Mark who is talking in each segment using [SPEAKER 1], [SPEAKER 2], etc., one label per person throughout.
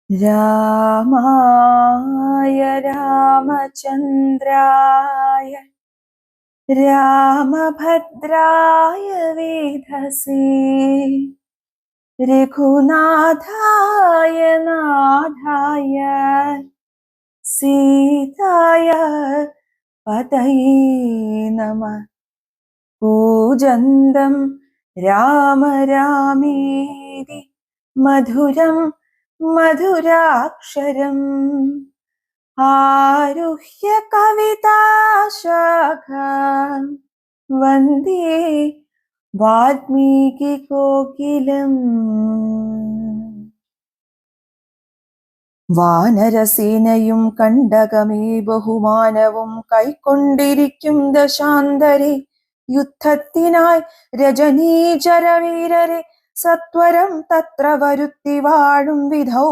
[SPEAKER 1] രാമായ രാമചന്ദ്രായ രാമഭദ്രായ വേധസേ രഘുനാഥായ നാഥായ സീതായ പതയേ നമഃ. കൂജന്തം രാമ രാമേതി മധുരം മധുരാക്ഷരം ആരുഹ്യ കവിതാശാഖാം വന്ദേ വാൽമീകി കോകിലം. വാനരസേനയും കണ്ടകമേ ബഹുമാനവും കൈക്കൊണ്ടിരിക്കും ദശാന്തരെ. യുദ്ധത്തിനായി രജനീചരവീരരെ സത്വരം തത്ര വരുത്തി വാഴും വിധൗ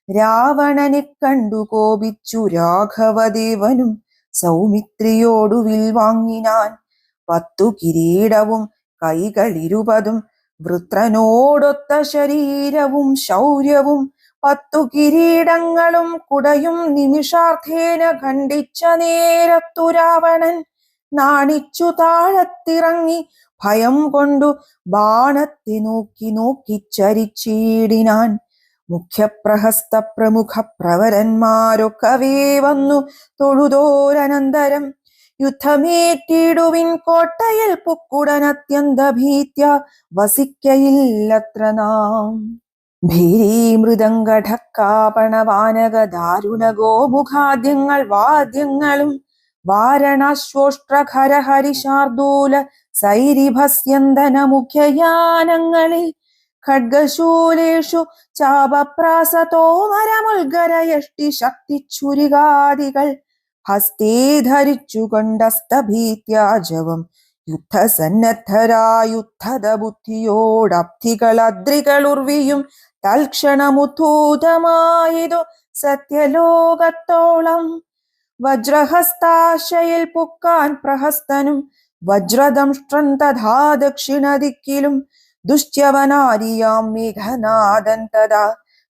[SPEAKER 1] രാവണനെ കണ്ടു കോപിച്ചു രാഘവദേവനും സൗമിത്രിയോടു വിൽ വാങ്ങിനാൻ. 10 കിരീടവും കൈകളിരുപതും വൃത്രനോടൊത്ത ശരീരവും ശൗര്യവും 10 കിരീടങ്ങളും കുടയും നിമിഷാർത്ഥേന ഖണ്ഡിച്ച നേരത്തു രാവണൻ നാണിച്ചു താഴത്തിറങ്ങി ഭയം കൊണ്ടു ബാണത്തെ നോക്കി നോക്കി ചരിച്ചിടിനാൻ. മുഖ്യപ്രഹസ്ത പ്രമുഖ പ്രവരന്മാരൊക്കവേ വന്നു തൊഴുതോരനന്തരം യുദ്ധമേറ്റിടുവിൻ കോട്ടയിൽ പുക്കുടനത്യന്ത ഭീത്യ വസിക്കയില്ലത്ര നാം. ഭീരീമൃദംഗഠക്കാപണവാനക ദാരുണ ഗോമുഖാദ്യങ്ങൾ വാദ്യങ്ങളും വാരണാശ്വോഷ്ട്രഖരഹരിശാർദൂല സൈരിഭസ്യന്തന മുഖ്യയാനങ്ങളിൽ ഖഡ്ഗശൂലേഷു ചാപപ്രാസതോമരമുൽഗരയഷ്ടി ശക്തിച്ചുരികാദികൾ ഹസ്തേ ധരിച്ചുകൊണ്ടസ്തഭീത്യാജവം യുദ്ധസന്നദ്ധരായുദ്ധത ബുദ്ധിയോടബ്ധികളദ്രികളുർവിയും തൽക്ഷണമുദ്ധൂതമായതു സത്യലോകത്തോളം. വജ്രഹസ്താശയിൽ പുക്കാൻ പ്രഹസ്തനും വജ്രദംഷ്ട്രൻ തഥാ ദക്ഷിണദിക്കിലും ദുശ്യവനാരിയാം മേഘനാദൻ തഥാ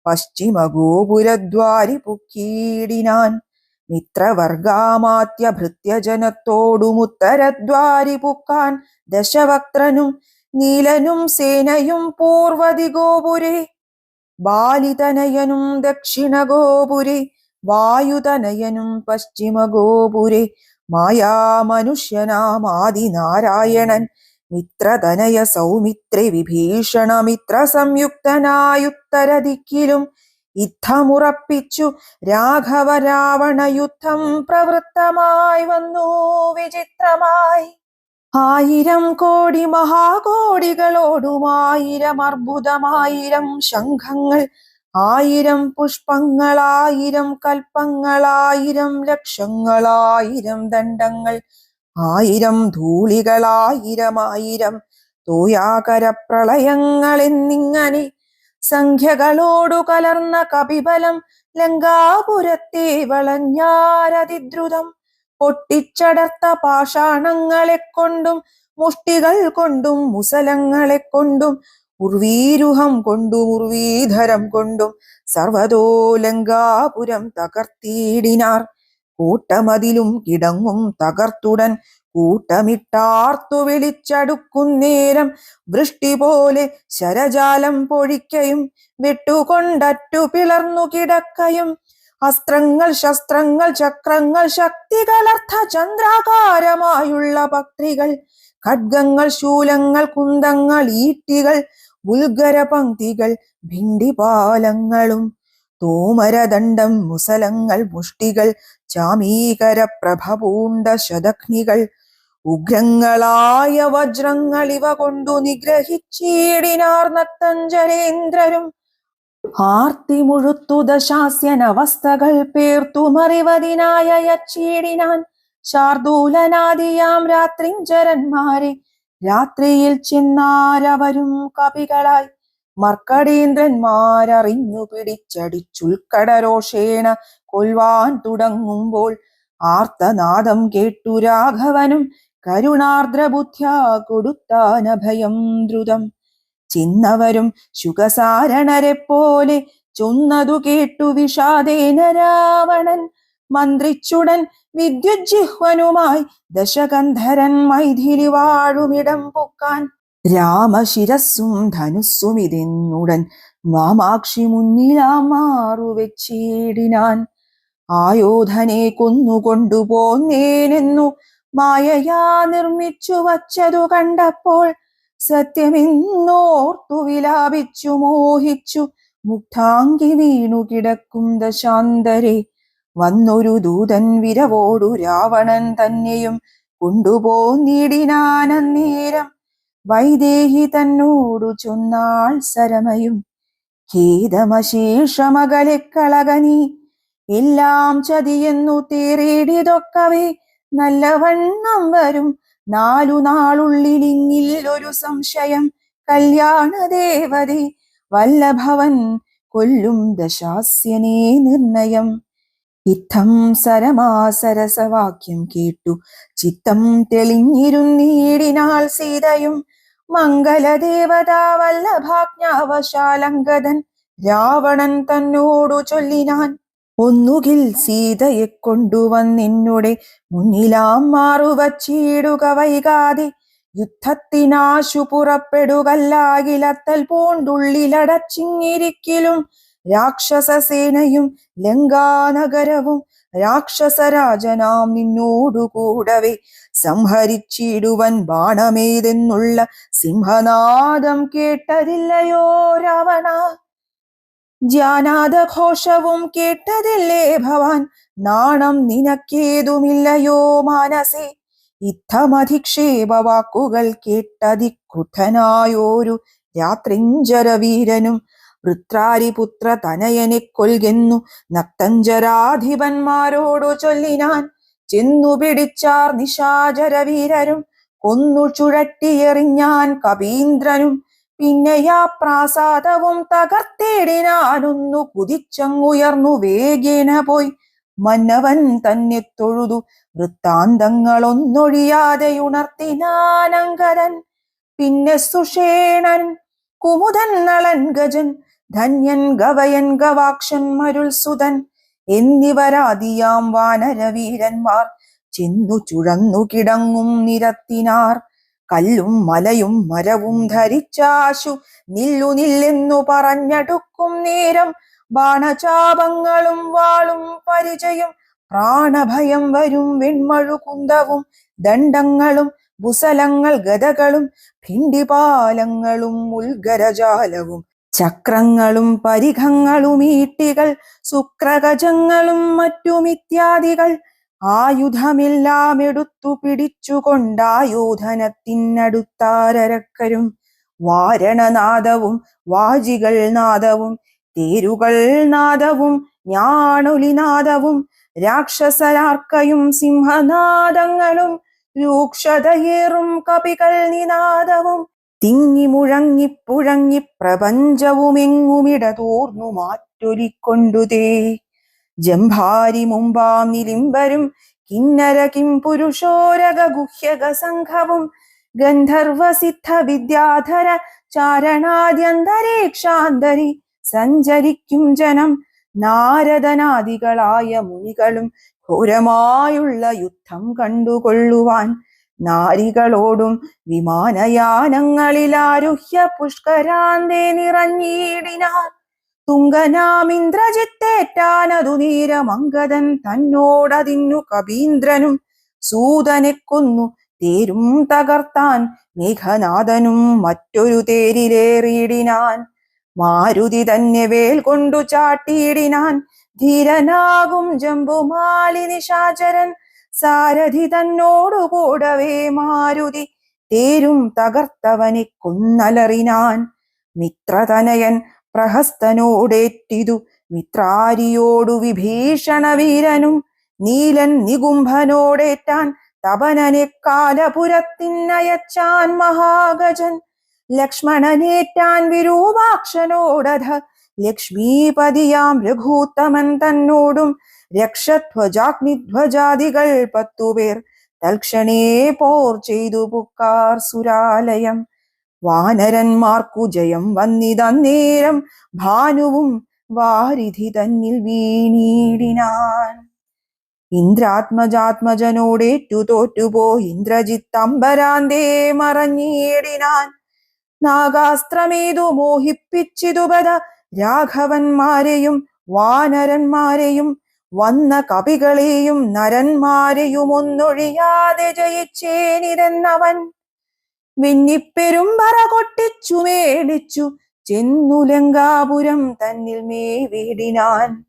[SPEAKER 1] പശ്ചിമഗോപുരദ്വാരി പുക്കീടിനാൻ. മിത്രവർഗാമാത്യ ഭൃത്യജനത്തോടുമുത്തരദ്വാരി പുക്കാൻ ദശവക്ത്രനും നീലനും സേനയും പൂർവദിഗോപുരേ. ബാലിതനയനും ദക്ഷിണഗോപുരേ വായുതനയനും പശ്ചിമഗോപുരേ. മായാമനുഷ്യനാമാദിനാരായണൻ മിത്രതനയ സൗമിത്രേ വിഭീഷണമിത്ര സംയുക്തനായുത്തരദിക്കിലും യുദ്ധമുറപ്പിച്ചു രാഘവ രാവണ യുദ്ധം പ്രവൃത്തമായി വന്നു വിചിത്രമായി. 1000 കോടി മഹാകോടികളോടും 1000 അർബുദമായിരം ശംഖങ്ങൾ 1000 പുഷ്പങ്ങൾ 1000 കൽപ്പങ്ങൾ 1000 ലക്ഷങ്ങൾ 1000 ദണ്ഡങ്ങൾ 1000 ധൂളികൾ 1000 തോയാകര പ്രളയങ്ങൾ എന്നിങ്ങനെ സംഖ്യകളോടു കലർന്ന കപിബലം ലങ്കാപുരത്തെ വളഞ്ഞാരതിദ്രുതം. പൊട്ടിച്ചടർത്ത പാഷാണങ്ങളെ കൊണ്ടും മുഷ്ടികൾ കൊണ്ടും മുസലങ്ങളെ കൊണ്ടും ഉർവീരുഹം കൊണ്ടും ഉർവീധരം കൊണ്ടും സർവതോ ലങ്കാപുരം തകർത്തിടിനാർ. കൂട്ടമതിലും കിടങ്ങും തകർത്തുടൻ കൂട്ടമിട്ടാർത്തു വിളിച്ചടുക്കുന്നേരം വൃഷ്ടി പോലെ ശരജാലം പൊഴിക്കയും വെട്ടുകൊണ്ടറ്റു പിളർന്നു കിടക്കയും അസ്ത്രങ്ങൾ ശസ്ത്രങ്ങൾ ചക്രങ്ങൾ ശക്തികളർത്ഥ ചന്ദ്രാകാരമായുള്ള പക്തികൾ ഖഡ്ഗങ്ങൾ ശൂലങ്ങൾ കുന്തങ്ങൾ ഈട്ടികൾ ഉൽഗര പങ്ക്തികൾ ഭിണ്ടിപാലങ്ങളും തോമരദണ്ഡം മുസലങ്ങൾ മുഷ്ടികൾ ചാമീകര പ്രഭ പൂണ്ട ശതഘ്നികൾ ഉഗ്രങ്ങളായ വജ്രങ്ങൾ ഇവ കൊണ്ടു നിഗ്രഹിച്ചിടിനാർ നക്തഞ്ചരേന്ദ്രരും. ആർത്തി മുഴുത്തു ദശാസ്യനവസ്ഥകൾ പേർത്തു മറിവതിനായ യച്ചീടിനാൻ. ശാർദൂലനാദിയാം രാത്രിഞ്ചരന്മാരെ രാത്രിയിൽ ചെന്നാരവരും കപികളായി മർക്കടേന്ദ്രന്മാരറിഞ്ഞു പിടിച്ചടിച്ചുൽക്കടരോഷേണ കൊൽവാൻ തുടങ്ങുമ്പോൾ ആർത്തനാദം കേട്ടു രാഘവനും കരുണാർദ്രബുദ്ധ്യാ കൊടുത്താനഭയം ദ്രുതം. ചിന്നവരും ശുകസാരണരെ പോലെ ചൊന്നതു കേട്ടു വിഷാദേന രാവണൻ മന്ത്രിച്ചുടൻ വിദ്യുജ്ജിഹ്വനുമായി ദശകന്ധരൻ മൈഥിലി വാഴുമിടം പൊക്കാൻ. രാമശിരസ്സും ധനുസ്സും ഇതെന്നുടൻ വാമാക്ഷി മുന്നിലാം മാറുവെച്ചിടിനാൻ. ആയോധനെ കൊന്നുകൊണ്ടുപോന്നേനെന്നു മായയാ നിർമ്മിച്ചു വച്ചതു കണ്ടപ്പോൾ സത്യമെന്നോർത്തു വിലാപിച്ചു മോഹിച്ചു മുഗ്ധാംഗി വീണു കിടക്കും ദശാന്തരെ. വന്നൊരു ദൂതൻ വിരവോടു രാവണൻ തന്നെയും കൊണ്ടുപോന്നിടിനാനന്നേരം. വൈദേഹി തന്നോടു ചൊന്നാൾ സരമയും ഖേദമശേഷമകലെ കളകനീ. എല്ലാം ചതിയെന്നു തേറിയിടിതൊക്കവേ നല്ലവണ്ണം വരും 4 നാളുള്ളിലിങ്ങിൽ ഒരു സംശയം. കല്യാണ ദേവതേ വല്ലഭവൻ കൊല്ലും ദശാസ്യനേ നിർണയം. ഇത്തം സരമാസരസവാക്യം കേട്ടു ചിത്തം തെളിഞ്ഞിരുന്നീടിനാൾ സീതയും. മംഗലദേവതാ വല്ലഭാജ്ഞാവശാലങ്കദൻ രാവണൻ തന്നോടു ചൊല്ലിനാൻ. ഒന്നുകിൽ സീതയെ കൊണ്ടുവന്നെന്നുടെ മുന്നിലാം മാറുവച്ചിടുക വൈകാതെ. യുദ്ധത്തിനാശു പുറപ്പെടുകല്ലാകിലത്തൽ പൂണ്ടുള്ളിലടച്ചിങ്ങിരിക്കലും രാക്ഷസസേനയും ലങ്കാനഗരവും രാക്ഷസരാജനാം നിന്നോടുകൂടവേ സംഹരിച്ചിടുവൻ ബാണമേതെന്നുള്ള സിംഹനാദം കേട്ടതില്ലയോ രാവണ? ജാനാദഘോഷവും കേട്ടതില്ലേ ഭവാൻ? നാണം നിനക്കേതുമില്ലയോ മാനസേ? ഇത്തമധിക്ഷേപ വാക്കുകൾ കേട്ടതിക്രുദ്ധനായോരു രാത്രിഞ്ചരവീരനും വൃത്രാരിപുത്ര തനയനെ കൊൽകെന്നു നക്തഞ്ചരാധിപന്മാരോടു ചൊല്ലിനാൻ. ചെന്നു പിടിച്ചാർ നിശാചരവീരരും കൊന്നു ചുഴറ്റിയെറിഞ്ഞാൻ കപീന്ദ്രനും. പിന്നെയാ പ്രാസാദവും തകർത്തേടിനാനൊന്നു കുതിച്ചങ്ങുയർന്നു വേഗേന പോയി മന്നവൻ തന്നെ തൊഴുതു വൃത്താന്തങ്ങളൊന്നൊഴിയാതെ ഉണർത്തിനാനങ്കരൻ. പിന്നെ സുഷേണൻ കുമുദൻ നളൻ ഗജൻ ധന്യൻ ഗവയൻ ഗവാക്ഷൻ മരുൾസുതൻ എന്നിവരാദിയാം വാനരവീരന്മാർ ചെന്നു ചുഴന്നു കിടങ്ങും നിരത്തിനാർ. കല്ലും മലയും മരവും ധരിച്ചാശു നില്ലു നില്ലെന്നു പറഞ്ഞടുക്കും നേരം ബാണചാപങ്ങളും വാളും പരിചയും പ്രാണഭയം വരും വെൺമഴു കുന്തവും ദണ്ഡങ്ങളും ഭുസലങ്ങൾ ഗദകളും ഭിണ്ടിപാലങ്ങളും ഉൽഗരജാലവും ചക്രങ്ങളും പരിഘങ്ങളും ഈട്ടികൾ ശുക്രഗജങ്ങളും മറ്റുമിത്യാദികൾ ആയുധമെല്ലാം എടുത്തു പിടിച്ചുകൊണ്ടായോധനത്തിനടുത്താരക്കരും. വാരണനാദവും വാജികൾ നാദവും തേരുകൾ നാദവും ഞാണൊലിനാദവും രാക്ഷസരാർക്കയും സിംഹനാദങ്ങളും രൂക്ഷതയേറും കപികൾ നിനാദവും തിങ്ങി മുഴങ്ങിപ്പുഴങ്ങി പ്രപഞ്ചവുമെങ്ങുമിടതോർന്നു മാറ്റൊലിക്കൊണ്ടുതേ. ജംഭാരി മുമ്പാം നിലിംബരും കിന്നര കിംപുരുഷോരക ഗുഹ്യക സംഘവും ഗന്ധർവസിദ്ധ വിദ്യാധര ചാരണാദ്യന്തരീക്ഷാന്തരി സഞ്ചരിക്കും ജനം. നാരദനാദികളായ മുനികളും ഘോരമായുള്ള യുദ്ധം കണ്ടുകൊള്ളുവാൻ നാരികളോടും വിമാനയാനങ്ങളിലാരുഹ്യ പുഷ്കരാന്തേ നിറഞ്ഞിടിനാർ. തുങ്കനാമിന്ദ്രജിത്തേറ്റാനതു നീരമംഗദൻ തന്നോടതിന്നു കപീന്ദ്രനും. സൂതനെ കൊന്നു തേരും തകർത്താൻ മേഘനാഥനും മറ്റൊരു തേരിലേറിയിടിനാൻ. മാരുതി തന്നെ വേൽ കൊണ്ടു ചാട്ടിയിടിനാൻ. ധീരനാകും ജംബുമാലി നിശാചരൻ സാരഥി തന്നോടു കൂടവേ മാരുതി തേരും തകർത്തവനെ കൊന്നലറിനാൻ. മിത്രതനയൻ പ്രഹസ്തനോടേറ്റിതു മിത്രാരിയോടു വിഭീഷണ വീരനും. നീലൻ നികുംഭനോടേറ്റാൻ തപനനെ കാലപുരത്തിനയച്ചാൻ മഹാഗജൻ. ലക്ഷ്മണനേറ്റാൻ വിരൂപാക്ഷനോടധ ലക്ഷ്മീപതിയാം രഘൂത്തമൻ തന്നോടും രക്ഷധ്വജാഗ്നിധ്വജാദികൾ 10 പേർ തൽക്ഷണേ പോർ ചെയ്തു പുക്കാർ സുരാലയം. വാനരന്മാർക്കു ജയം വന്നിതന്നേരം ഭാനുവും വാരിധി തന്നിൽ വീണീടിനാൻ. ഇന്ദ്രാത്മജാത്മജനോടേറ്റു തോറ്റുപോയി ഇന്ദ്രജിത്തമ്പരാന്തേ മറഞ്ഞിടിനാൻ. നാഗാസ്ത്രമേതു മോഹിപ്പിച്ചിതുപത രാഘവന്മാരെയും വാനരന്മാരെയും വന്ന കപികളെയും നരന്മാരെയും ഒന്നൊഴിയാതെ ജയിച്ചേനിതെന്നവൻ. വിന്നിപ്പെരുമ്പറ കൊട്ടിച്ചു മേടിച്ചു ചെന്നു ലങ്കാപുരം തന്നിൽ മേവിടിനാൻ.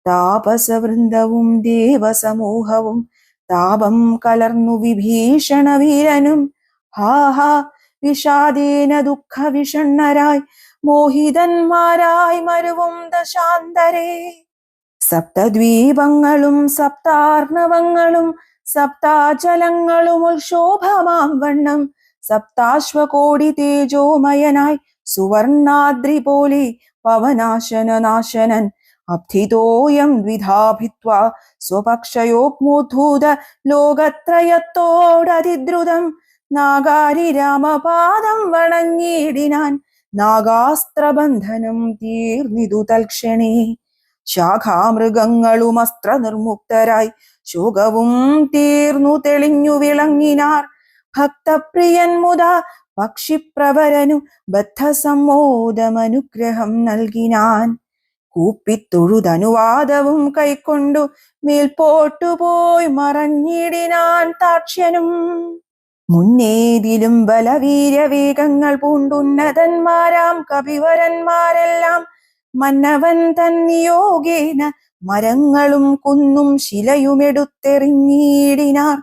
[SPEAKER 1] താപസവൃന്ദവും ദേവസമൂഹവും താപം കലർന്നു വിഭീഷണ വീരനും ഹാഹാ വിഷാദേന ദുഃഖ വിഷണ്ണരായി മോഹിതന്മാരായി മരുവും ദശാന്തരേ. സപ്തദ്വീപങ്ങളും സപ്താർണവങ്ങളും സപ്താചലങ്ങളും ഉൽക്ഷോഭമാം വണ്ണം സപ്താശ്വകോടി തേജോമയനായി സുവർണാദ്രി പോലെ പവനാശനനാശനൻ അബ്ധിതോയം ദ്വിധാഭിത്വാ സ്വപക്ഷയോഗ്മോദ്ധൂത ലോകത്രയത്തോടതിദ്രുതം നാഗാരി രാമപാദം വണങ്ങിയിടിനാൻ. നാഗാസ്ത്രബന്ധനം തീർന്നിതു തൽക്ഷണേ. ശാഖാമൃഗങ്ങളും അസ്ത്ര നിർമുക്തരായി ശോകവും തീർന്നു തെളിഞ്ഞു വിളങ്ങിനാർ. ഭക്തപ്രിയൻ മുത പക്ഷിപ്രവരനു ബദ്ധസമ്മോദമനുഗ്രഹം നൽകിനാൻ. കൂപ്പിത്തൊഴുതനുവാദവും കൈക്കൊണ്ടു മേൽപോട്ടുപോയി മറഞ്ഞിടിനാൻ താക്ഷ്യനും. മുന്നേതിലും ബലവീര്യവേഗങ്ങൾ പൂണ്ടുന്നതന്മാരാം കപിവരന്മാരെല്ലാം മന്നവൻ തന്നിയോഗേന മരങ്ങളും കുന്നും ശിലയുമെടുത്തെറിഞ്ഞിടിനാർ.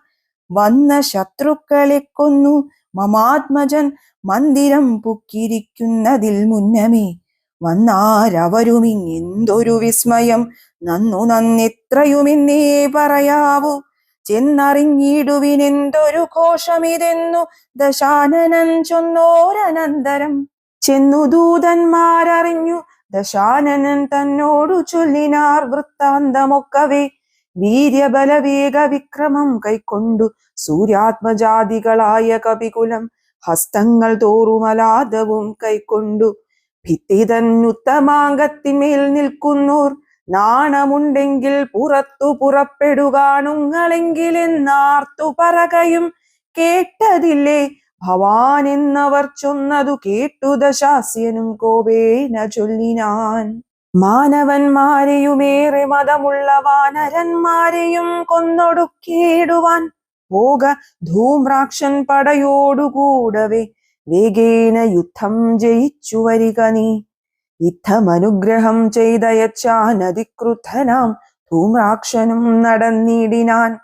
[SPEAKER 1] വന്ന ശത്രുക്കളെ കൊന്നു മമാത്മജൻ മന്ദിരം പുക്കിരിക്കുന്നതിൽ മുന്നമേ വന്നാരവരുമിങ്ങെന്തൊരു വിസ്മയം നന്നു നന്നെത്രയുമെന്നേ പറയാവൂ. ചെന്നറിഞ്ഞിടുവിനെന്തൊരു ഘോഷമിതെന്നു ദശാനനൻ ചൊന്നോരനന്തരം. ചെന്നു ദൂതന്മാരറിഞ്ഞു ദശാനനൻ തന്നോടു ചൊല്ലിനാർ വൃത്താന്തമൊക്കവേ. വീര്യബലവേഗ വിക്രമം കൈക്കൊണ്ടു സൂര്യാത്മജാതികളായ കപികുലം ഹസ്തങ്ങൾ തോറുമലാദവും കൈക്കൊണ്ടു ഭിത്തിതന്നുത്തമാങ്കത്തിന്മേൽ നിൽക്കുന്നോർ. നാണമുണ്ടെങ്കിൽ പുറത്തു പുറപ്പെടുകാണുങ്ങളെങ്കിലെന്നാർത്തു പറകയും കേട്ടതില്ലേ ഭവാൻ എന്നവർ ചൊന്നതു കേട്ടു ദശാസ്യനും കോപേന ചൊല്ലിനാൻ. മാനവന്മാരെയുമേറെ മതമുള്ള വാനരന്മാരെയും കൊന്നൊടുക്കിയിടുവാൻ പോക ധൂമ്രാക്ഷൻ പടയോടുകൂടവേ വേഗേന യുദ്ധം ജയിച്ചു വരിക നീ. യുദ്ധമനുഗ്രഹം ചെയ്തയച്ചാനധികൃതനാം ധൂമ്രാക്ഷനും നടന്നിടിനാൻ.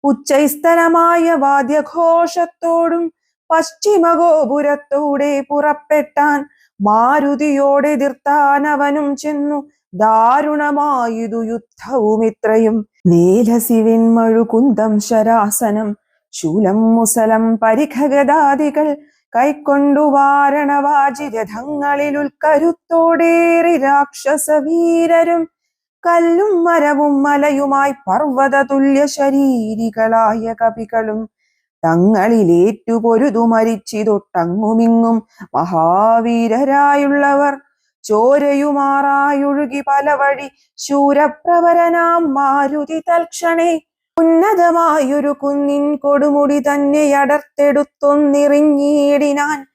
[SPEAKER 1] ഉച്ചൈസ്തരമായ വാദ്യഘോഷത്തോടും പശ്ചിമഗോപുരത്തോടെ പുറപ്പെട്ടാൻ. മാരുതിയോടെതിർത്താൻ അവനും ചെന്നു ദാരുണമായതു യുദ്ധവും ഇത്രയും. വേലസിവിൻ മഴുകുന്തം ശരാസനം ശൂലം മുസലം പരിഖഗദാദികൾ കൈക്കൊണ്ടു വാരണവാജി രഥങ്ങളിൽ ഉൾക്കരുത്തോടേറി രാക്ഷസവീരരും കല്ലും മരവും മലയുമായി പർവ്വത തുല്യ ശരീരികളായ കപികളും തങ്ങളിലേറ്റു പൊരുതു മരിച്ചിതൊട്ടങ്ങുമിങ്ങും മഹാവീരരായുള്ളവർ. ചോരയുമാറായൊഴുകി പല വഴി ശൂരപ്രവരനാം മാരുതി തൽക്ഷണേ ഉന്നതമായൊരു കുന്നിൻ കൊടുമുടി തന്നെ അടർത്തെടുത്തൊന്നിറിഞ്ഞിടിനാൻ.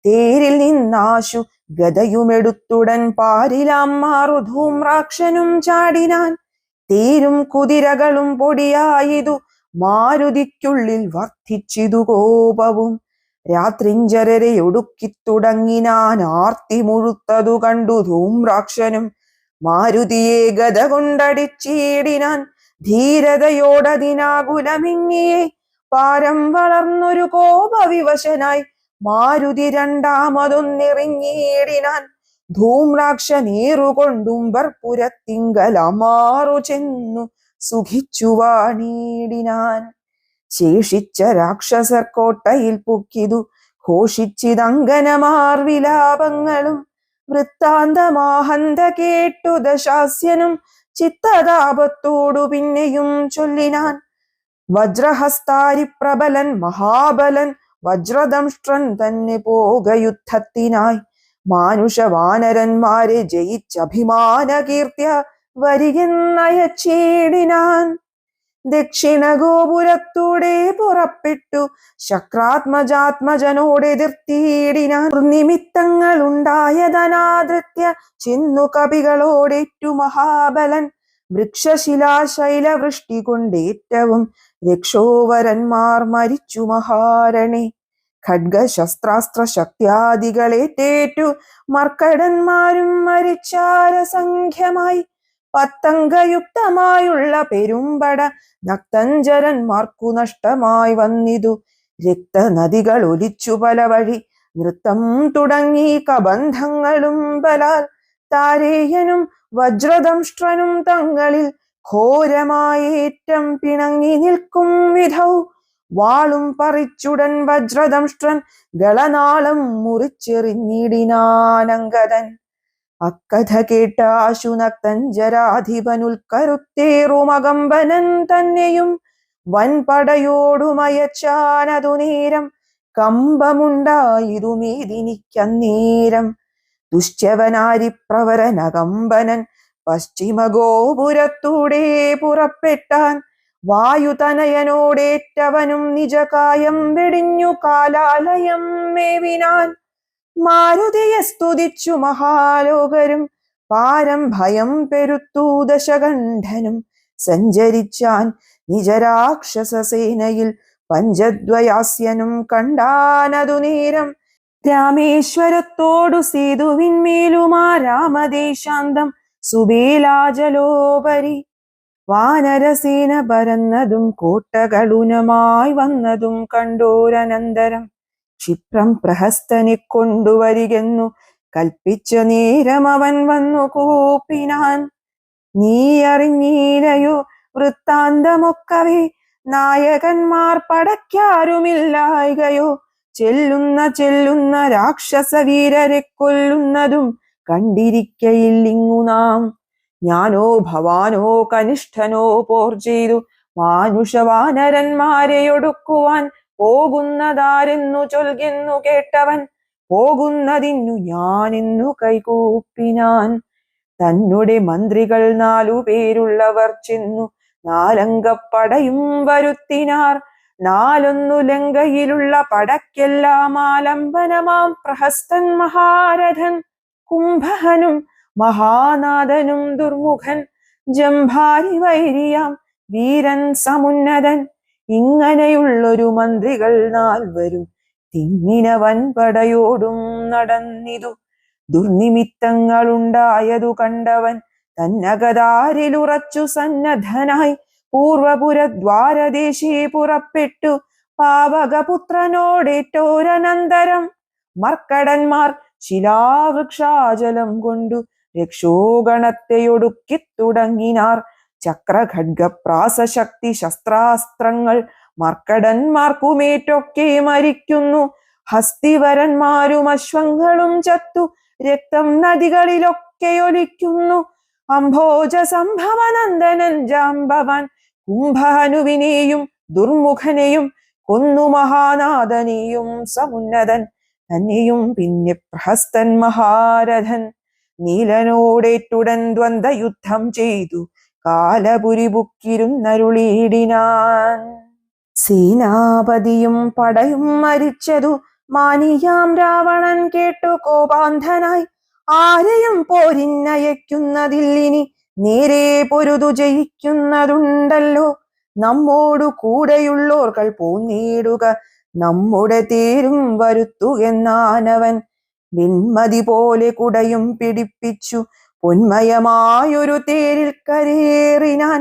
[SPEAKER 1] തേരിൽ നിന്നാശു ഗദയുമെടുത്തുടൻ പാരിലാം മാറു ധൂമ്രാക്ഷനും ചാടിനാൻ. തേരും കുതിരകളും പൊടിയായിതു മാരുതിക്കുള്ളിൽ വർദ്ധിച്ചിതു കോപവും. രാത്രിഞ്ചരരെ ഒടുക്കിത്തുടങ്ങിനാൻ. ആർത്തി മുഴുത്തതു കണ്ടു ധൂമ്രാക്ഷനും മാരുതിയെ ഗദ കൊണ്ടടിച്ചിടിനാൻ. ധീരതയോടതിനാകുലമിങ്ങിയെ പാരം വളർന്നൊരു കോപവിവശനായി മാരുതി രണ്ടാമതൊന്നെറിഞ്ഞിടിനാൻ. ധൂമ്രാക്ഷനേറുകൊണ്ടുംബർപുരത്തിങ്കലമാറു ചെന്നു സുഖിച്ചു വാണിടിനാൻ. ശേഷിച്ച രാക്ഷസർ കോട്ടയിൽ പൊക്കിതു ഘോഷിച്ചിതങ്കനമാർ വിലാപങ്ങളും. വൃത്താന്തമാഹന്ത കേട്ടു ദശാസ്യനും ചിത്തതാപത്തോടു പിന്നെയും ചൊല്ലിനാൻ. വജ്രഹസ്താരി പ്രബലൻ മഹാബലൻ വജ്രദംഷ്ട്രൻ തന്നെ പോക യുദ്ധത്തിനായി മാനുഷവാനരന്മാരെ ജയിച്ചഭിമാന കീർത്തിയ വരികെന്നയച്ചേടിനാൻ. ദക്ഷിണ ഗോപുരത്തൂടെ പുറപ്പെട്ടു ശക്രാത്മജാത്മജനോടെതിർത്തിയിടിനാൻ. നിമിത്തങ്ങൾ ഉണ്ടായതനാദൃത്യ ചെന്നു കപികളോടേറ്റു മഹാബലൻ. വൃക്ഷശിലാശൈലവൃഷ്ടി കൊണ്ടേറ്റവും രക്ഷോവരന്മാർ മരിച്ചു മഹാരണേ. ഖഡ്ഗശസ്ത്രാസ്ത്ര ശക്തിയാദികളേറ്റേറ്റു മർക്കടന്മാരും മരിച്ചാരസംഖ്യമായി. പത്തംഗയുക്തമായുള്ള പെരുമ്പട നക്തഞ്ചരന്മാർക്കു നഷ്ടമായി വന്നിതു. രക്തനദികൾ ഒലിച്ചു പല വഴി നൃത്തം തുടങ്ങി കബന്ധങ്ങളും ബലാൽ. താരേയനും വജ്രദംഷ്ട്രനും തങ്ങളിൽ ഘോരമായേറ്റം പിണങ്ങി നിൽക്കും വിധൗ. വാളും പറിച്ചുടൻ വജ്രദംഷ്ട്രൻ ഗളനാളം മുറിച്ചെറിഞ്ഞിടിനാനങ്കദൻ. അക്കഥ കേട്ട ആശുനക്തഞ്ചരാധിപനുൽക്കരുത്തേറുമകമ്പനൻ തന്നെയും വൻപടയോടുമയച്ചാനതു നേരം. കമ്പമുണ്ടായതുമേതിനിക്കന്നേരം. ദുശ്യവനാരിപ്രവരനകമ്പനൻ പശ്ചിമഗോപുരത്തൂടെ പുറപ്പെട്ടാൻ. വായുതനയനോടേറ്റവനും നിജകായം വെടിഞ്ഞു കാലാലയം മേവിനാൻ. മാരുതിയെ സ്തുതിച്ചു മഹാലോകരും പാരം ഭയം പെരുത്തു ദശകണ്ഠനും. സഞ്ചരിച്ചാൻ നിജരാക്ഷസസേനയിൽ പഞ്ചദ്വയാസ്യനും കണ്ടാനതു നേരം. രാമേശ്വരത്തോടു സേതുവിന്മേലുമാ രാമദേശാന്തം സുബേലാജലോപരി. വാനരസേന പരന്നതും കോട്ടകളുനമായി വന്നതും കണ്ടോരനന്തരം. ക്ഷിപ്രം പ്രഹസ്തനെ കൊണ്ടുവരികെന്നു കൽപ്പിച്ച നേരം അവൻ വന്നു കൂപ്പിനാൻ. നീ അറിഞ്ഞീലയോ വൃത്താന്തമൊക്കവേ, നായകന്മാർ പടയ്ക്കാരുമില്ലായകയോ. ചെല്ലുന്ന രാക്ഷസ വീരരെ കൊല്ലുന്നതും കണ്ടിരിക്കയില്ലിങ്ങു നാം. ഞാനോ ഭവാനോ കനിഷ്ഠനോ പോർ ചെയ്തു മാനുഷവാനരന്മാരെ ഒടുക്കുവാൻ പോകുന്നതാരെന്നു ചൊൽകെന്നു കേട്ടവൻ. പോകുന്നതിന്നു ഞാനെന്നു കൈകൂപ്പിനാൻ. തന്നെ മന്ത്രികൾ 4 പേരുള്ളവർ ചെന്നു 4 അംഗപ്പടയും വരുത്തിനാർ. 4 ലങ്കയിലുള്ള പടയ്ക്കെല്ലാം ആലംബനമാം പ്രഹസ്തൻ മഹാരഥൻ. കുംഭഹനും മഹാനാഥനും ദുർമുഖൻ ജംഭാരി വൈരിയാം വീരൻ സമുന്നതൻ. ഇങ്ങനെയുള്ളൊരു മന്ത്രികൾ 4 തിങ്ങിന വൻപടയോടും നടന്നിതു. ദുർനിമിത്തങ്ങളുണ്ടായതു കണ്ടവൻ തന്നകതാരിലുറച്ചു സന്നദ്ധനായി പൂർവപുരദ്വാരദേശേ പുറപ്പെട്ടു പാവകപുത്രനോടേറ്റോരനന്തരം. മർക്കടന്മാർ ശിലാവൃക്ഷാചലം കൊണ്ടു രക്ഷോഗണത്തെയൊടുക്കി തുടങ്ങിനാർ. ചക്രഖഡ്ഗപ്രാസശക്തി ശസ്ത്രാസ്ത്രങ്ങൾ മർക്കടന്മാർക്കുമേറ്റൊക്കെ മരിക്കുന്നു. ഹസ്തിവരന്മാരും അശ്വങ്ങളും ചത്തു രക്തം നദികളിലൊക്കെയൊലിക്കുന്നു. അംഭോജ സംഭവനന്ദനൻ ജാംബവാൻ കുംഭഹനുവിനെയും ദുർമുഖനെയും കൊന്നു മഹാനാഥനെയും സമുന്നതൻ തന്നെയും. പിന്നെ പ്രഹസ്തൻ മഹാരഥൻ നീലനോടേറ്റുടൻ ദ്വന്ദ്വയുദ്ധം ചെയ്തു കാലപുരി ബുക്കിരുന്നരുളിയിടിനാൻ. സേനാപതിയും പടയും മരിച്ചതു മാനിയാം രാവണൻ കേട്ടു കോപാന്ധനായി. ആരെയും പോരിന്നയക്കുന്നതില്ലിനി നേരെ പൊരുതു ജയിക്കുന്നതുണ്ടല്ലോ. നമ്മോടു കൂടെയുള്ളോർകൾ പോന്നേടുക നമ്മുടെ തേരും വരുത്തുകെന്നാനവൻ. വിൺമതി പോലെ കുടയും പിടിപ്പിച്ചു പൊന്മയമായൊരു തേരിൽ കരേറിനാൻ.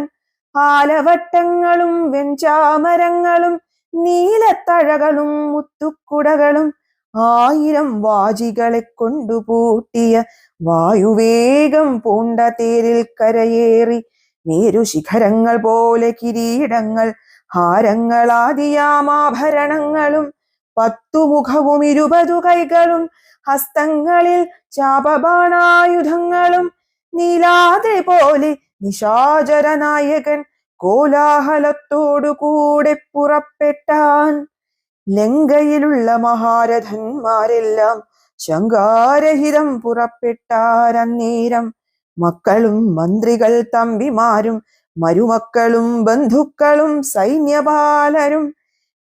[SPEAKER 1] ആലവട്ടങ്ങളും വെഞ്ചാമരങ്ങളും നീലത്തഴകളും മുത്തുക്കുടകളും 1000 വാജികളെ കൊണ്ടു പൂട്ടിയ വായുവേഗം പൂണ്ട തേരിൽ കരയേറി. മേരുശിഖരങ്ങൾ പോലെ കിരീടങ്ങൾ ഹാരങ്ങളാദിയാമാഭരണങ്ങളും 10 മുഖവും 20 കൈകളും ഹസ്തങ്ങളിൽ ചാപബാണായുധങ്ങളും. നീലാദ്രി പോലെ നിശാചര നായകൻ കോലാഹലത്തോടു കൂടെ പുറപ്പെട്ടാൻ. ലങ്കയിലുള്ള മഹാരഥന്മാരെല്ലാം ശങ്കാരഹിതം പുറപ്പെട്ടാരന്നേരം. മക്കളും മന്ത്രികൾ തമ്പിമാരും മരുമക്കളും ബന്ധുക്കളും സൈന്യപാലരും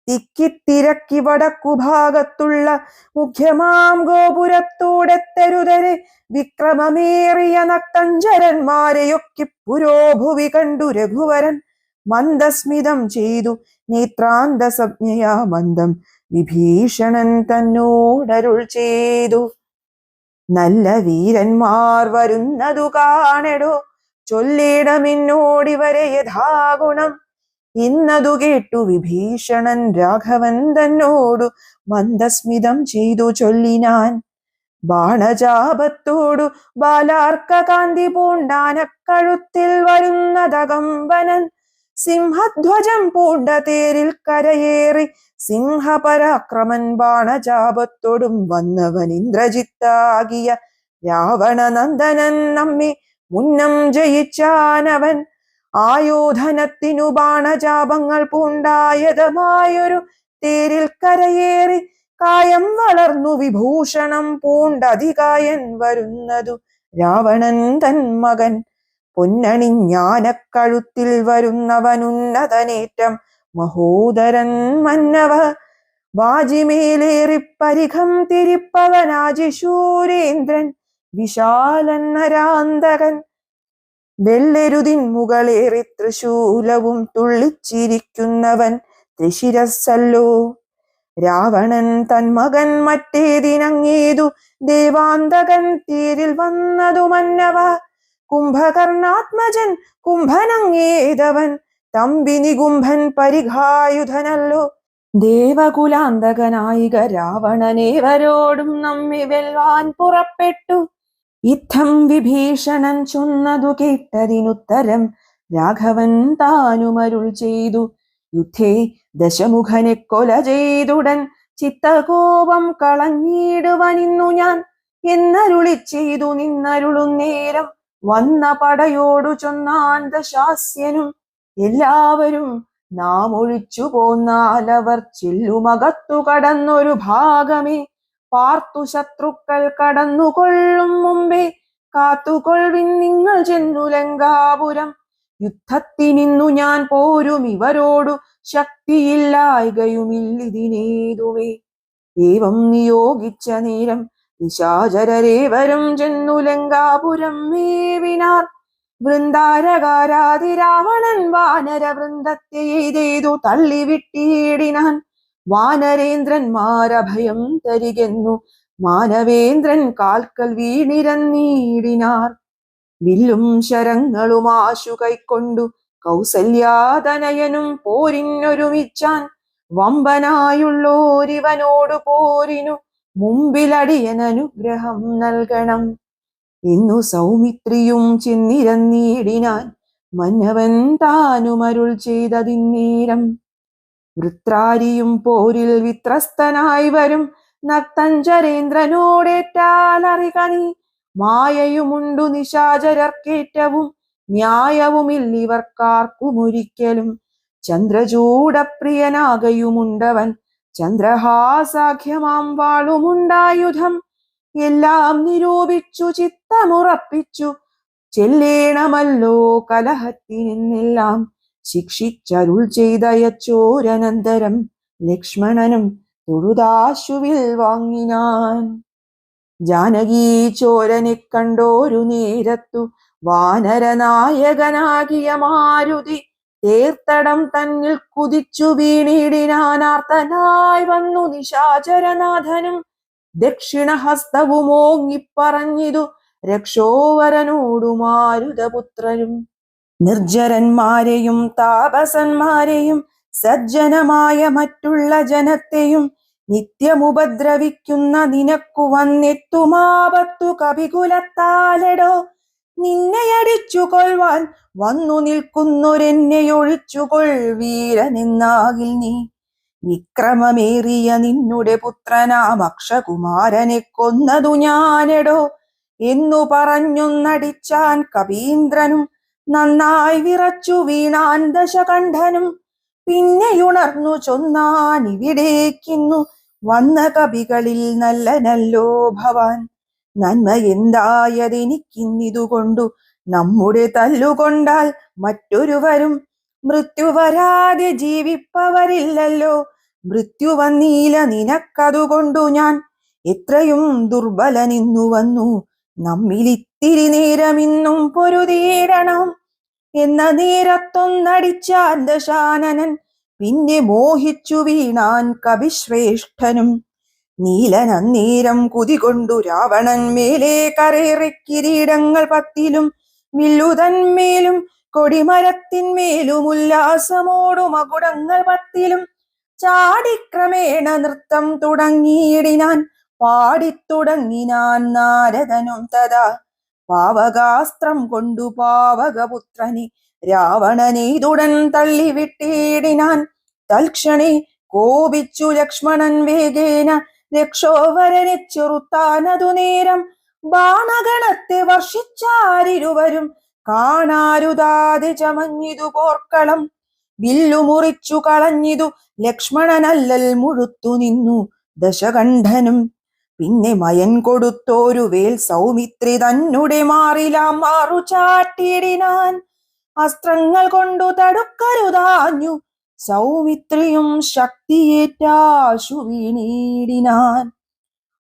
[SPEAKER 1] തിക്കിത്തിരക്കി വടക്കുഭാഗത്തുള്ള മുഖ്യമാം ഗോപുരത്തോടെത്തരുതരെ വിക്രമമേറിയ നക്തഞ്ചരന്മാരെയൊക്കെ പുരോഭുവി കണ്ടു രഘുവരൻ മന്ദസ്മിതം ചെയ്തു നേത്രാന്തസജ്ഞയാ മന്ദം വിഭീഷണൻ തന്നോടരുൾ ചെയ്തു. നല്ല വീരന്മാർ വരുന്നതു കാണെടോ, ചൊല്ലിടമിന്നോടിവരെ യഥാഗുണം. ഇന്നതു കേട്ടു വിഭീഷണൻ രാഘവൻ തന്നോടു മന്ദസ്മിതം ചെയ്തു ചൊല്ലിനാൻ. ബാണചാപത്തോടു ബാലാർക്ക കാന്തി പൂണ്ടാനക്കഴുത്തിൽ വരുന്നതകമ്പനൻ. സിംഹധ്വജം പൂണ്ട തേരിൽ കരയേറി സിംഹപരാക്രമൻ. ബാണചാപത്തോടും വന്നവൻ ഇന്ദ്രജിത്താകിയ രാവണനന്ദനൻ. നമ്മെ മുന്നം ജയിച്ചാനവൻ. ആയോധനത്തിനു ബാണചാപങ്ങൾ പൂണ്ടായതമായൊരു തേരിൽ കരയേറി കായം വളർന്നു വിഭൂഷണം പൂണ്ടതികായൻ വരുന്നതു രാവണൻ തൻ മകൻ. പൊന്നണിഞ്ഞാനക്കഴുത്തിൽ വരുന്നവനുന്നതനേറ്റം മഹോദരൻ മന്നവ. വാജിമേലേറി പരിഖം തിരിപ്പവനാജിശൂരേന്ദ്രൻ വിശാലൻ നരാന്തകൻ. വെള്ളെരുതിൻ മുകളേറി തൃശൂലവും തുള്ളിച്ചിരിക്കുന്നവൻ ത്രിശിരസ്സല്ലോ. രാവണൻ തൻ മകൻ മറ്റേതിനങ്ങേതു ദേവാന്തകൻ തേരിൽ വന്നതു മന്നവ. കുംഭകർണാത്മജൻ കുംഭനങ്ങേതവൻ തമ്പി നികുംഭൻ പരിഘായുധനല്ലോ. ദേവകുലാന്തകനായിക രാവണനേവരോടും നമ്മെ വെൽവാൻ പുറപ്പെട്ടു. യുദ്ധം വിഭീഷണൻ ചൊന്നതു കേട്ടതിനുത്തരം രാഘവൻ താനുമരുൾ ചെയ്തു. യുദ്ധേ ദശമുഖനെ കൊല ചെയ്തുടൻ ചിത്തകോപം കളഞ്ഞിടുവനിന്നു ഞാൻ എന്നരുളി ചെയ്തു നിന്നരുളുന്നേരം. വന്ന പടയോടു ചൊന്നാൻ ദശാസ്യനും എല്ലാവരും നാം ഒഴിച്ചു പോന്നാലവർ ചെല്ലുമകത്തു കടന്നൊരു ഭാഗമേ. പാർത്തു ശത്രുക്കൾ കടന്നുകൊള്ളും മുമ്പേ കാത്തുകൊൾവിൻ നിങ്ങൾ ചെന്നു ലങ്കാപുരം. യുദ്ധത്തിനിന്നു ഞാൻ പോരും ഇവരോടു ശക്തിയില്ലായ്കയുമില്ലിതിനേതുവേ. ഏവം നിയോഗിച്ച നേരം നിശാചരരേവരും ചെന്നു ലങ്കാപുരം മേവിനാർ. വൃന്ദാരകാരാതി രാവണൻ വാനര വൃന്ദത്തെ എയ്തു തള്ളിവിട്ടിടിനാൻ. വാനരേന്ദ്രന്മാരഭയം തരികെന്നു മാനവേന്ദ്രൻ കാൽക്കൽ വീണിരന്നീടിനാർ. വില്ലും ശരങ്ങളും ആശു കൈക്കൊണ്ടു കൗസല്യാതനയനും പോരിനൊരുമിച്ചാൻ. വമ്പനായുള്ളോരിവനോടു പോരിനു മുമ്പിലടിയനനുഗ്രഹം നൽകണം എന്നു സൗമിത്രിയും ചെന്നിരന്നീടിനാൻ. മന്നവൻ താനുമരുൾ ചെയ്തതിന്നേരം വൃത്രാരിയും പോരിൽ വിത്രസ്തനായി വരും നക്തഞ്ചരേന്ദ്രനോടേറ്റാലറികനി. മായയുമുണ്ടു നിശാചരർക്കേറ്റവും ന്യായവുമില്ലിവർക്കാർക്കുമൊരിക്കലും. ചന്ദ്രചൂടപ്രിയനാകയുമുണ്ടവൻ ചന്ദ്രഹാസാഖ്യമാം വാളുമുണ്ടായുധം. എല്ലാം നിരൂപിച്ചു ചിത്തമുറപ്പിച്ചു ചെല്ലേണമല്ലോ കലഹത്തിനെന്നെല്ലാം. ശിക്ഷിച്ചരുൾ ചെയ്തയച്ചോരനന്തരം ലക്ഷ്മണനും തൊഴുതാശുവിൽ വാങ്ങിനാൻ. ജാനകീ ചോരനെ കണ്ടോരു നേരത്തു വാനരനായകനാകിയ മാരുതി തേർത്തടം തന്നിൽ കുതിച്ചു വീണിടിനാനാർത്തനായി വന്നു നിശാചരനാഥനും. ദക്ഷിണഹസ്തവുമോങ്ങിപ്പറഞ്ഞിതു രക്ഷോവരനോടു മാരുതപുത്രരും. നിർജ്ജരന്മാരെയും താപസന്മാരെയും സജ്ജനമായ മറ്റുള്ള ജനത്തെയും നിത്യമുപദ്രവിക്കുന്ന നിനക്കു വന്നെത്തുമാപത്തു കപികുലത്താലെടോ. നിന്നെയടിച്ചു കൊൾവാൻ വന്നു നിൽക്കുന്നൊരെന്നെയൊഴിച്ചുകൊൾ വീരനെന്നാകിൽ നീ. വിക്രമമേറിയ നിന്നുടെ പുത്രനാം അക്ഷകുമാരനെ കൊന്നതു ഞാനെടോ എന്നു പറഞ്ഞൊന്നടിച്ചാൻ കപീന്ദ്രനും. നന്നായി വിറച്ചു വീണാൻ ദശകണ്ഠനും. പിന്നെയുണർന്നു ചൊന്നാൻ ഇവിടേക്കിന്നു വന്ന കവികളിൽ നല്ലനല്ലോ ഭവാൻ. നന്മ എന്തായതെനിക്കിന്നിതുകൊണ്ടു നമ്മുടെ തല്ലുകൊണ്ടാൽ മറ്റൊരുവരും മൃത്യു വരാതെ ജീവിപ്പവരില്ലല്ലോ. മൃത്യു വന്നീല നിനക്കതുകൊണ്ടു ഞാൻ എത്രയും ദുർബലനിന്നു വന്നു. നമ്മിലിത്തിരി നേരമിന്നും പൊരുതീടണം എന്ന നേരത്തൊന്നടിച്ചാൻ ദശാനനൻ. പിന്നെ മോഹിച്ചു വീണാൻ കവിശ്രേഷ്ഠനും. നീലനന്നേരം കുതികൊണ്ടു രാവണൻ മേലെ കരേറി കിരീടങ്ങൾ പത്തിലും വില്ലുതന്മേലും കൊടിമരത്തിന്മേലും ഉല്ലാസമോടു മകുടങ്ങൾ പത്തിലും ചാടിക്രമേണ നൃത്തം തുടങ്ങിയിടിനാൻ. പാടിത്തുടങ്ങിനാൻ നാരദനും തഥാ. പാവകാസ്ത്രം കൊണ്ടു പാവകപുത്രനെ രാവണനെയ്തുടൻ തള്ളിവിട്ടിടിനാൻ. തൽക്ഷണേ കോപിച്ചു ലക്ഷ്മണൻ വേഗേന രക്ഷോവരനെ ചെറുത്താനതു നേരം. ബാണഗണത്തെ വർഷിച്ചാരിരുവരും കാണാരുതാതെ ചമഞ്ഞിതു പോർക്കളം. വില്ലു മുറിച്ചു കളഞ്ഞിതു ലക്ഷ്മണനല്ലൽ മുഴുത്തു നിന്നു ദശകണ്ഠനും. പിന്നെ മയൻ കൊടുത്തോരു വേൽ സൗമിത്രി തന്നെ മാറിലാം മാറു ചാട്ടിയിടിനാൻ. അസ്ത്രങ്ങൾ കൊണ്ടു തടുക്കരുതാഞ്ഞു സൗമിത്രിയും ശക്തിയേറ്റാശു വീണിടിനാൻ.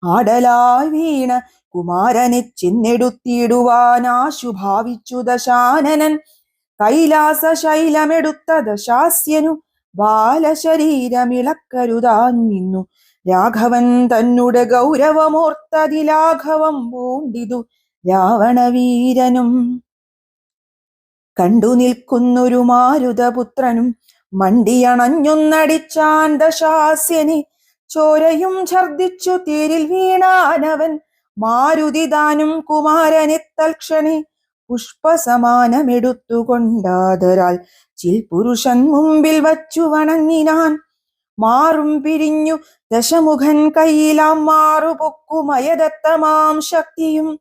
[SPEAKER 1] ആടലായി വീണ കുമാരനെ ചെന്നെടുത്തിടുവാനാശു ഭാവിച്ചു ദശാനനൻ. കൈലാസ ശൈലമെടുത്ത ദശാസ്യനു ബാലശരീരമിളക്കരുതാഞ്ഞിന്നു. രാഘവൻ തന്നെ ഗൗരവമോർത്തതിലാഘവം പൂണ്ടിതു രാവണവീരനും. കണ്ടു നിൽക്കുന്നൊരു മാരുതപുത്രനും മണ്ടിയണഞ്ഞൊന്നടിച്ചാൻ ദശാസ്യനെ. ചോരയും ഛർദിച്ചു തേരിൽ വീണാനവൻ. മാരുതി താനും കുമാരനെ തൽക്ഷണേ പുഷ്പസമാനമെടുത്തുകൊണ്ടാദരാൽ ചിൽപുരുഷൻ മുമ്പിൽ വച്ചു വണങ്ങിനാൻ. മാറും പിരിഞ്ഞു ദശമുഖൻ കയ്യിലാം മാറുപൊക്കുമയദത്തമാം ശക്തിയും.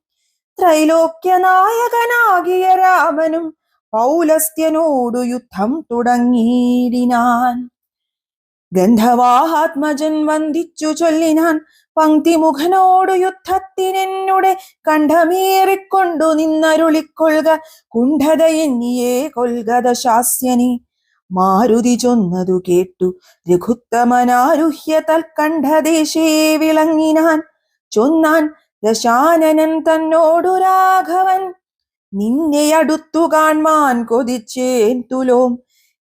[SPEAKER 1] ത്രൈലോക്യനായകനാകിയ രാമനും പൗലസ്ത്യനോടു യുദ്ധം തുടങ്ങിയിടിനാൻ. ഗന്ധവാഹാത്മജൻ വന്ദിച്ചു ചൊല്ലിനാൻ. പങ്ക്തിമുഖനോടു യുദ്ധത്തിനെന്നുടെ കണ്ഠമേറിക്കൊണ്ടു നിന്നരുളിക്കൊള്ളുക. കുണ്ഠതയെന്നിയെ കൊൽക ദശാസ്യനെ. മാരുതി ചൊന്നതു കേട്ടു രഘുത്തമനാരുഹ്യ തൽക്കണ്ഠദേശേ വിളങ്ങിനാൻ. ചൊന്നാൻ ദശാനനൻ തന്നോടു രാഘവൻ. നിന്നെ അടുത്തു കാൺമാൻ കൊതിച്ചേൻ തുലോം.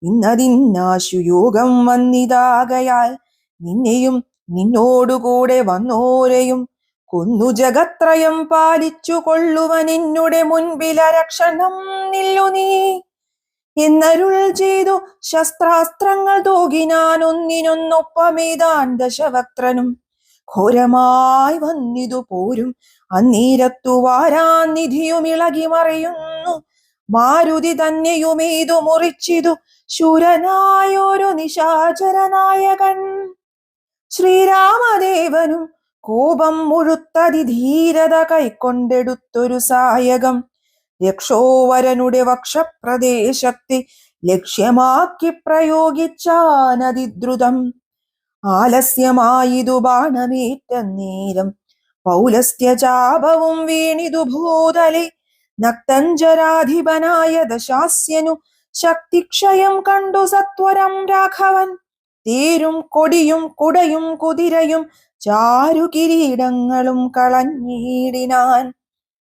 [SPEAKER 1] ഇന്നതിന്നാശു യോഗം വന്നിതാകയാൽ നിന്നെയും നിന്നോടുകൂടെ വന്നോരെയും കൊന്നു ജഗത്രയം പാലിച്ചു കൊള്ളുവൻ എന്നുടെ മുൻപിലരക്ഷണം നില്ലു നീ എന്നരുൾ ചെയ്തു. ശസ്ത്രാസ്ത്രങ്ങൾ തൂകിനാൻ ഒന്നിനൊന്നൊപ്പമേതാൻ ദശവക്ത്രനും. ഘോരമായി വന്നിതു പോരും അന്നേരത്തു വാരാൻ നിധിയും ഇളകി മറിയുന്നു. മാരുതി തന്നെയുമേതു മുറിച്ചിതു ശൂരനായൊരു നിശാചരനായകൻ. ശ്രീരാമദേവനും കോപം മുഴുത്തതിധീരത കൈക്കൊണ്ടെടുത്തൊരു സായകം. രക്ഷോവരനുടെ വക്ഷപ്രദേശത്തെ ലക്ഷ്യമാക്കി പ്രയോഗിച്ചാനതിദ്രുതം. ആലസ്യമായിതു ബാണമേറ്റ നേരം പൗലസ്ത്യചാപവും വീണിതു ഭൂതലെ. നക്തഞ്ചരാധിപനായ ദശാസ്യനു ശക്തിക്ഷയം കണ്ടു സത്വരം രാഘവൻ. തേരും കൊടിയും കുടയും കുതിരയും ചാരുകിരീടങ്ങളും കളഞ്ഞിടിനാൻ.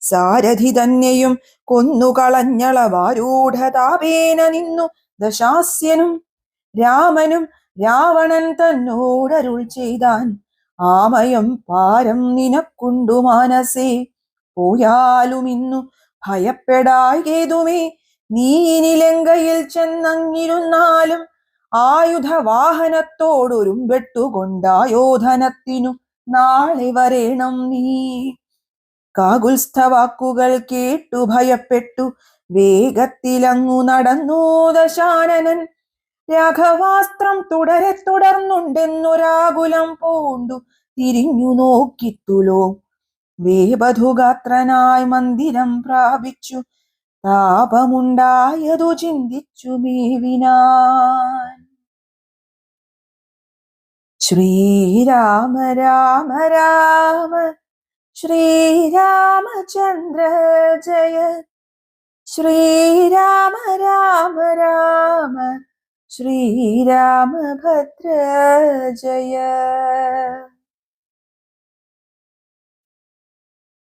[SPEAKER 1] സാരഥി തന്നെയും കൊന്നുകളഞ്ഞളവാരൂഢതാപേന നിന്നു ദശാസ്യനും. രാമനും രാവണൻ തന്നോടരുൾ ചെയ്താൻ. ആമയം പാരം നിനക്കുണ്ടു മാനസേ. പോയാലും ഇന്നു ഭയപ്പെടായതുമേ. നീ ഇനി ലങ്കയിൽ ചെന്നങ്ങിരുന്നാലും ആയുധവാഹനത്തോടൊരുമ്പെട്ടുകൊണ്ടായോധനത്തിനു നാളെ വരേണം നീ. കാകുൽസ്ഥവാക്കുകൾ കേട്ടു ഭയപ്പെട്ടു വേഗത്തിലങ്ങു നടന്നു ദശാനനൻ. രാഘവാസ്ത്രം തുടരെ തുടർന്നുണ്ടെന്നൊരാകുലം പൂണ്ടു തിരിഞ്ഞു നോക്കിത്തുലോ. വേപധുഗാത്രനായി മന്ദിരം പ്രാപിച്ചു താപമുണ്ടായതു ചിന്തിച്ചു മേവിനാൻ. ശ്രീരാമ രാമ രാമ ശ്രീരാമചന്ദ്ര ജയ. ശ്രീരാമ രാമ രാമ ശ്രീരാമഭദ്ര ജയ.